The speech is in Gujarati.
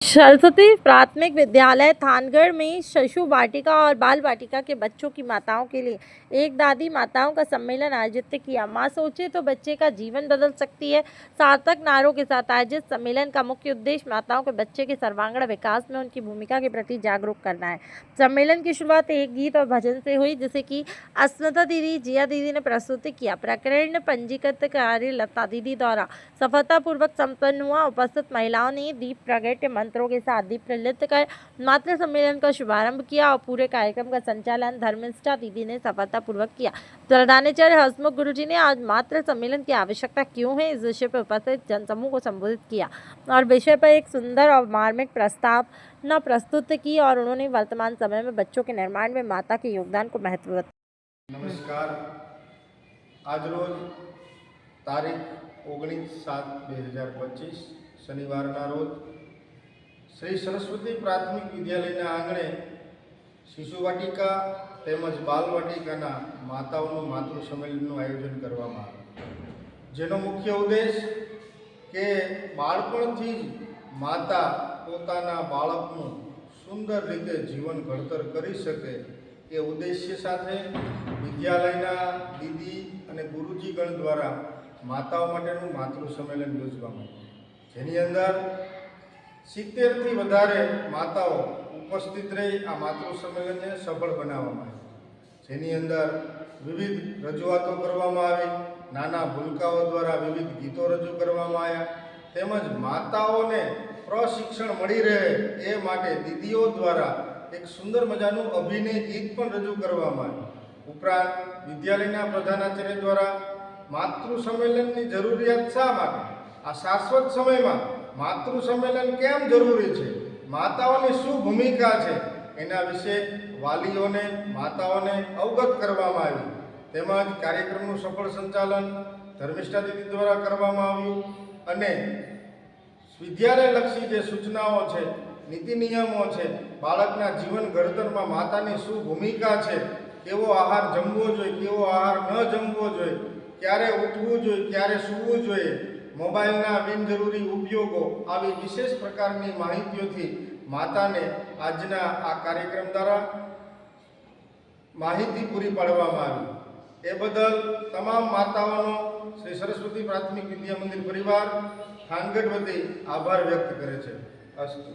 सरस्वती प्राथमिक विद्यालय थानगढ़ में शिशु वाटिका और बाल वाटिका के बच्चों की माताओं के लिए एक दादी माताओं का सम्मेलन आयोजित किया। माँ सोचे तो बच्चे का जीवन बदल सकती है। सार्थक नारों के साथ आयोजित सम्मेलन का मुख्य उद्देश्य माताओं के बच्चे के सर्वांगीण विकास में उनकी भूमिका के प्रति जागरूक करना है। सम्मेलन की शुरुआत एक गीत और भजन से हुई, जिसे कि अस्मिता दीदी, जिया दीदी ने प्रस्तुत किया। प्रकरण पंजीकृत कार्य लता दीदी द्वारा सफलतापूर्वक संपन्न हुआ। उपस्थित महिलाओं ने दीप प्रगट्य मंत्रों के साथ दीप प्रज्वलित कर मातृ सम्मेलन का शुभारंभ किया और पूरे कार्यक्रम का संचालन धर्मिष्ठा दीदी ने सफलतापूर्वक किया। प्रधानाचार्य हसमुख गुरुजी ने आज मातृ सम्मेलन की आवश्यकता क्यों है, इस विषय पर उपस्थित जनसमूह को संबोधित किया और विषय पर एक सुंदर और मार्मिक प्रस्तावना प्रस्तुत की और उन्होंने वर्तमान समय में बच्चों के निर्माण में माता के योगदान को महत्व बताया। नमस्कार। आज रोज तारीख 19/7/2025 शनिवारना रोज श्री सरस्वती प्राथमिक विद्यालयના આંગણે શિશુવાટિકા તેમજ બાલવાટિકાના માતાઓનું માતૃ સંમેલનનું આયોજન કરવામાં આવ્યું, જેનો મુખ્ય ઉદ્દેશ કે બાળપણથી જ માતા પોતાના બાળકનું સુંદર રીતે જીવન ઘડતર કરી શકે એ ઉદ્દેશ્ય સાથે વિદ્યાલયના દીદી અને ગુરુજીગણ દ્વારા માતાઓ માટેનું માતૃ સંમેલન યોજવામાં આવ્યું, જેની અંદર 70 થી વધારે માતાઓ ઉપસ્થિત રહી આ માતૃ સંમેલનને સફળ બનાવવામાં આવ્યું, જેની અંદર વિવિધ રજૂઆતો કરવામાં આવી, નાના ભૂલકાઓ દ્વારા વિવિધ ગીતો રજૂ કરવામાં આવ્યા, તેમજ માતાઓને પ્રશિક્ષણ મળી રહે એ માટે દીદીઓ દ્વારા એક સુંદર મજાનું અભિનય ગીત પણ રજૂ કરવામાં આવ્યું। ઉપરાંત વિદ્યાલયના પ્રધાનાચાર્ય દ્વારા માતૃ સંમેલનની જરૂરિયાત શા માટે, આ શાશ્વત સમયમાં માતૃ સંમેલન કેમ જરૂરી છે, માતાઓની શું ભૂમિકા છે, એના વિશે વાલીઓને માતાઓને અવગત કરવામાં આવ્યું। તેમજ કાર્યક્રમનું સફળ સંચાલન ધર્મિષ્ઠા દીદી દ્વારા કરવામાં આવ્યું અને વિદ્યાલયલક્ષી જે સૂચનાઓ છે, નીતિ નિયમો છે, બાળકના જીવન ઘડતરમાં માતાની શું ભૂમિકા છે, કેવો આહાર જમવો જોઈએ, કેવો આહાર ન જમવો જોઈએ, ક્યારે ઉઠવું જોઈએ, ક્યારે સૂવું જોઈએ, મોબાઈલના બિનજરૂરી ઉપયોગો, આવી વિશેષ પ્રકારની માહિતીઓથી માતાને આજના આ કાર્યક્રમ દ્વારા માહિતી પૂરી પાડવામાં આવી। એ બદલ તમામ માતાઓનો શ્રી સરસ્વતી પ્રાથમિક વિદ્યા મંદિર પરિવાર થાનગઢ વતી આભાર વ્યક્ત કરે છે। અસ્તુ।